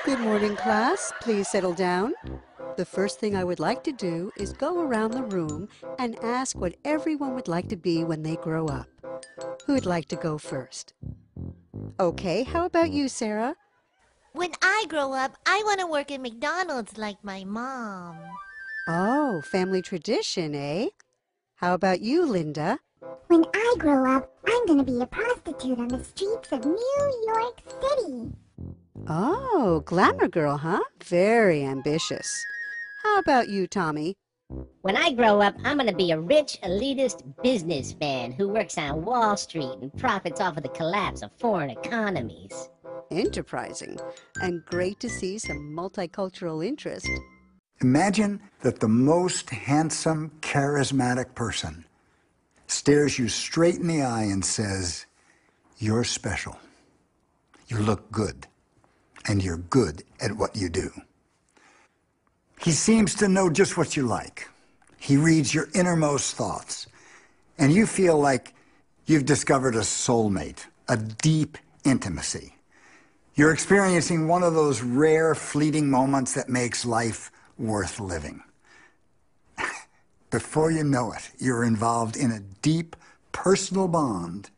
Good morning, class. Please settle down. The first thing I would like to do is go around the room and ask what everyone would like to be when they grow up. Who would like to go first? Okay, how about you, Sarah? When I grow up, I want to work at McDonald's like my mom. Oh, family tradition, eh? How about you, Linda? When I grow up, I'm gonna be a prostitute on the streets of New York City. Oh, glamour girl, huh? Very ambitious. How about you, Tommy? When I grow up, I'm gonna be a rich, elitist businessman who works on Wall Street and profits off of the collapse of foreign economies. Enterprising. And great to see some multicultural interest. Imagine that the most handsome, charismatic person stares you straight in the eye and says, "You're special. You look good, and you're good at what you do." He seems to know just what you like. He reads your innermost thoughts, and you feel like you've discovered a soulmate, a deep intimacy. You're experiencing one of those rare, fleeting moments that makes life worth living. Before you know it, you're involved in a deep personal bond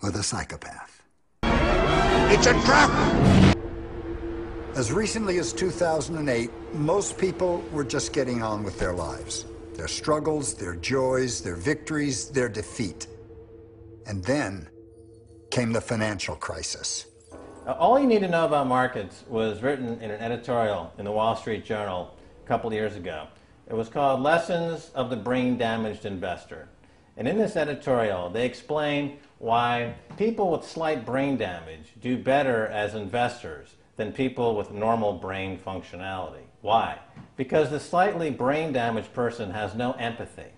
with a psychopath. It's a trap! As recently as 2008, most people were just getting on with their lives. Their struggles, their joys, their victories, their defeat. And then came the financial crisis. All you need to know about markets was written in an editorial in the Wall Street Journal a couple of years ago. It was called Lessons of the Brain-Damaged Investor. And in this editorial, they explain why people with slight brain damage do better as investors than people with normal brain functionality. Why? Because the slightly brain-damaged person has no empathy.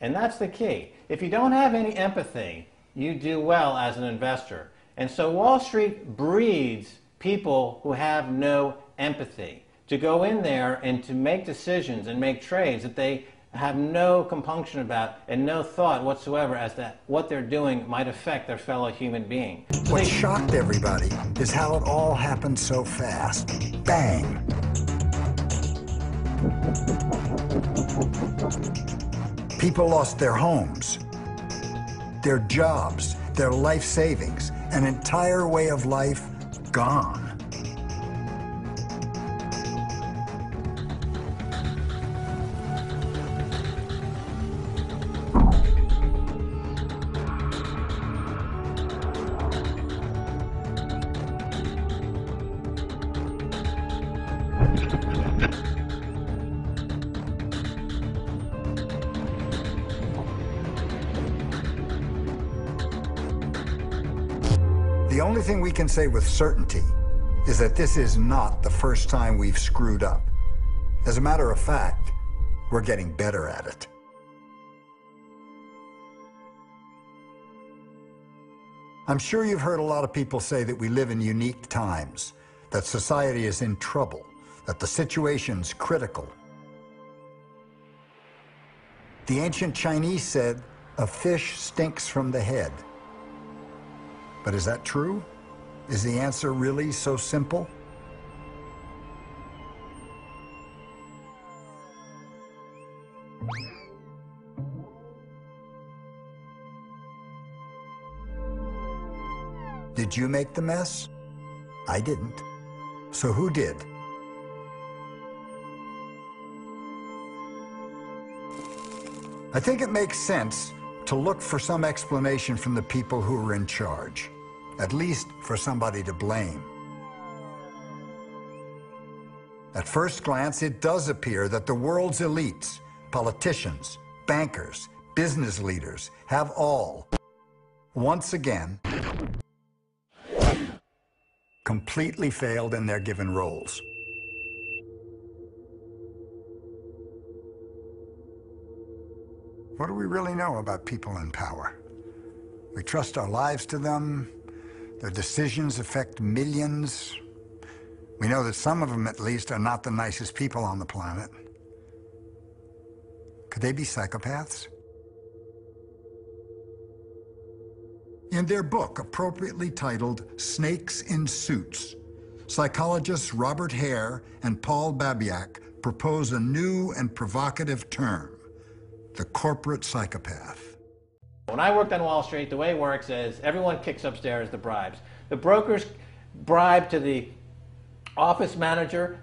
And that's the key. If you don't have any empathy, you do well as an investor. And so Wall Street breeds people who have no empathy to go in there and to make decisions and make trades that they have no compunction about and no thought whatsoever as to what they're doing might affect their fellow human being. What shocked everybody is how it all happened so fast. Bang! People lost their homes, their jobs, their life savings, an entire way of life gone. The only thing we can say with certainty is that this is not the first time we've screwed up. As a matter of fact, we're getting better at it. I'm sure you've heard a lot of people say that we live in unique times, that society is in trouble, that the situation's critical. The ancient Chinese said, "A fish stinks from the head." But is that true? Is the answer really so simple? Did you make the mess? I didn't. So who did? I think it makes sense to look for some explanation from the people who are in charge. At least for somebody to blame. At first glance, it does appear that the world's elites, politicians, bankers, business leaders, have all, once again, completely failed in their given roles. What do we really know about people in power? We trust our lives to them. Their decisions affect millions. We know that some of them, at least, are not the nicest people on the planet. Could they be psychopaths? In their book, appropriately titled Snakes in Suits, psychologists Robert Hare and Paul Babiak propose a new and provocative term, the corporate psychopath. When I worked on Wall Street, the way it works is everyone kicks upstairs the bribes. The brokers bribe to the office manager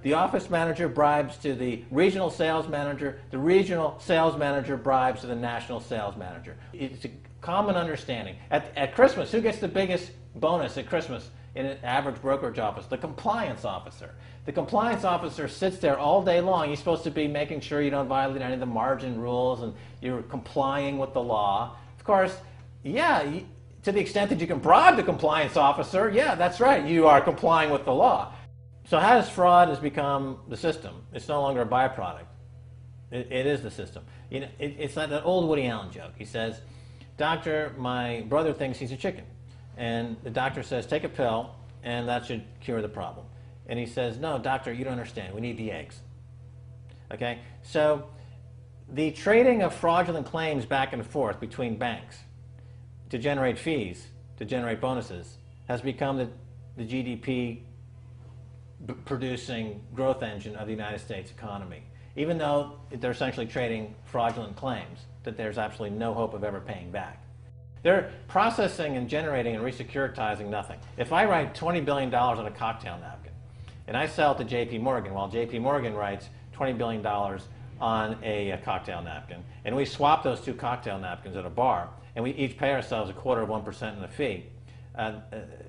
bribes to the regional sales manager bribes to the national sales manager. It's a common understanding. At Christmas, who gets the biggest bonus at Christmas in an average brokerage office? The compliance officer. The compliance officer sits there all day long. He's supposed to be making sure you don't violate any of the margin rules and you're complying with the law. Of course, yeah, to the extent that you can bribe the compliance officer, yeah, that's right, you are complying with the law. So how does fraud has become the system? It's no longer a byproduct. It is the system. You know, it's like that old Woody Allen joke. He says, "Doctor, my brother thinks he's a chicken." And the doctor says, "Take a pill, and that should cure the problem." And he says, "No, doctor, you don't understand. We need the eggs." Okay? So the trading of fraudulent claims back and forth between banks to generate fees, to generate bonuses, has become the GDP producing growth engine of the United States economy. Even though they're essentially trading fraudulent claims that there's absolutely no hope of ever paying back. They're processing and generating and resecuritizing nothing. If I write $20 billion on a cocktail napkin and I sell it to JP Morgan, while JP Morgan writes $20 billion on a cocktail napkin, and we swap those two cocktail napkins at a bar, and we each pay ourselves 1/4% in a fee,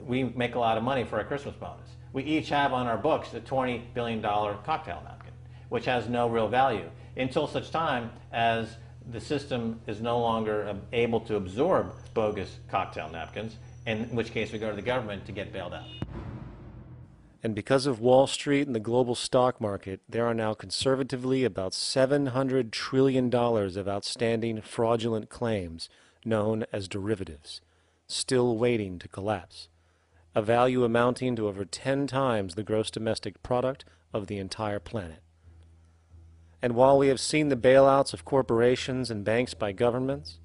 we make a lot of money for our Christmas bonus. We each have on our books a $20 billion cocktail napkin, which has no real value until such time as the system is no longer able to absorb bogus cocktail napkins, in which case we go to the government to get bailed out. And because of Wall Street and the global stock market, there are now conservatively about $700 trillion of outstanding fraudulent claims known as derivatives, still waiting to collapse, a value amounting to over 10 times the gross domestic product of the entire planet. And while we have seen the bailouts of corporations and banks by governments,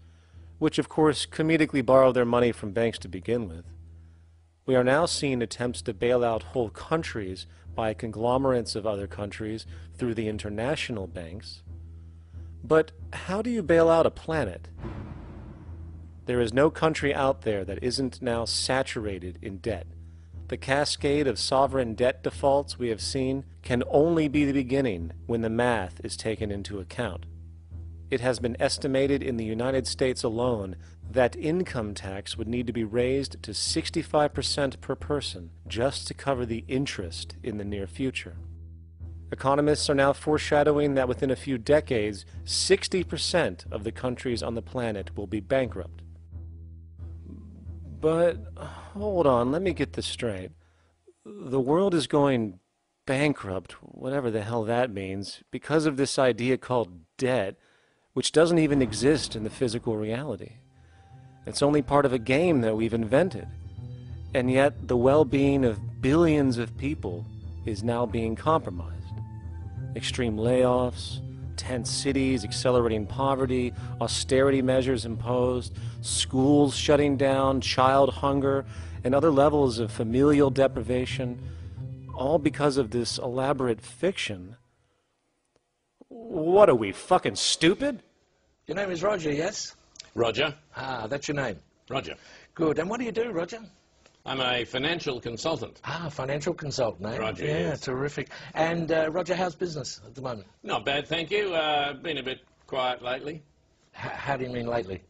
which of course comedically borrow their money from banks to begin with, we are now seeing attempts to bail out whole countries by conglomerates of other countries through the international banks. But how do you bail out a planet? There is no country out there that isn't now saturated in debt. The cascade of sovereign debt defaults we have seen can only be the beginning when the math is taken into account. It has been estimated in the United States alone that income tax would need to be raised to 65% per person just to cover the interest in the near future. Economists are now foreshadowing that within a few decades, 60% of the countries on the planet will be bankrupt. But, hold on, let me get this straight. The world is going bankrupt, whatever the hell that means, because of this idea called debt, which doesn't even exist in the physical reality. It's only part of a game that we've invented. And yet, the well-being of billions of people is now being compromised. Extreme layoffs, tent cities, accelerating poverty, austerity measures imposed, schools shutting down, child hunger, and other levels of familial deprivation, all because of this elaborate fiction. What are we, fucking stupid? Your name is Roger, yes? Roger. Ah, that's your name. Roger. Good. And what do you do, Roger? I'm a financial consultant. Ah, financial consultant, eh? Roger, yeah, yes. Terrific. And, Roger, how's business at the moment? Not bad, thank you. Been a bit quiet lately. How do you mean lately?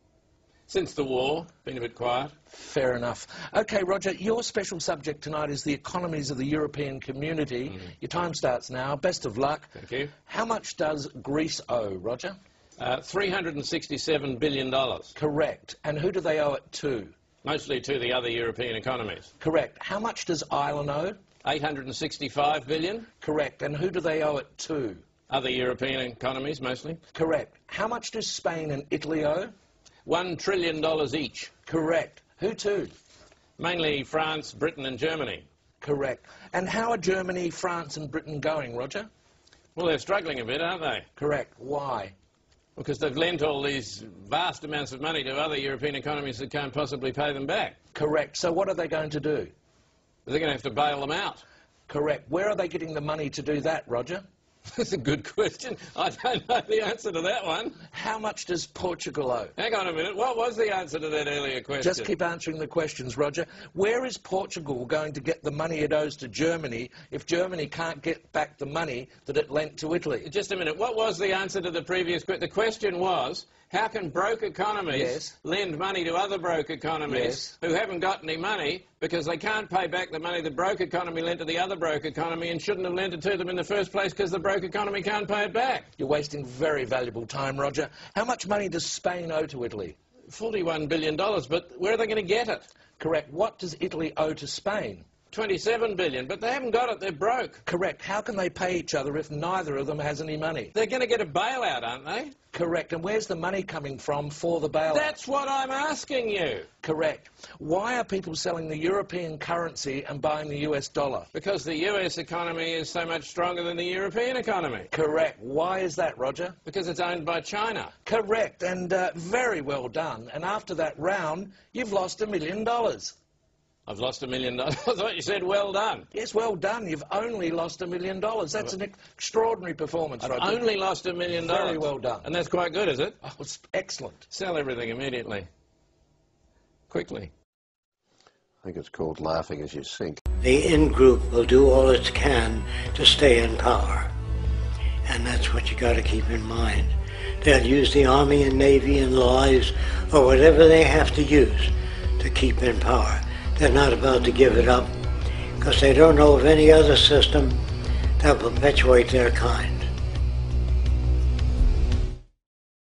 Since the war, been a bit quiet. Fair enough. Okay, Roger, your special subject tonight is the economies of the European community. Your time starts now. Best of luck. Thank you. How much does Greece owe, Roger? $367 billion. Correct. And who do they owe it to? Mostly to the other European economies. Correct. How much does Ireland owe? $865 billion. Correct. And who do they owe it to? Other European economies, mostly. Correct. How much do Spain and Italy owe? $1 trillion each. Correct. Who to? Mainly France, Britain and Germany. Correct. And how are Germany, France and Britain going, Roger? Well, they're struggling a bit, aren't they? Correct. Why? Because they've lent all these vast amounts of money to other European economies that can't possibly pay them back. Correct. So what are they going to do? They're going to have to bail them out. Correct. Where are they getting the money to do that, Roger? That's a good question. I don't know the answer to that one. How much does Portugal owe? Hang on a minute. What was the answer to that earlier question? Just keep answering the questions, Roger. Where is Portugal going to get the money it owes to Germany if Germany can't get back the money that it lent to Italy? Just a minute. What was the answer to the previous question? The question was, how can broke economies lend money to other broke economies who haven't got any money because they can't pay back the money the broke economy lent to the other broke economy and shouldn't have lent it to them in the first place because the broke economy can't pay it back? You're wasting very valuable time, Roger. How much money does Spain owe to Italy? $41 billion, but where are they going to get it? Correct. What does Italy owe to Spain? $27 billion, but they haven't got it. They're broke. Correct. How can they pay each other if neither of them has any money? They're going to get a bailout, aren't they? Correct. And where's the money coming from for the bailout? That's what I'm asking you. Correct. Why are people selling the European currency and buying the US dollar? Because the US economy is so much stronger than the European economy. Correct. Why is that, Roger? Because it's owned by China. Correct. And very well done. And after that round, you've lost $1 million. I've lost $1 million. I thought you said well done. Yes, well done. You've only lost $1 million. That's an extraordinary performance, Roger. I've only lost $1 million. Very well done. And that's quite good, is it? Oh, it's excellent. Sell everything immediately. Quickly. I think it's called laughing as you sink. The in-group will do all it can to stay in power. And that's what you got to keep in mind. They'll use the Army and Navy and lives or whatever they have to use to keep in power. They're not about to give it up because they don't know of any other system that will perpetuate their kind.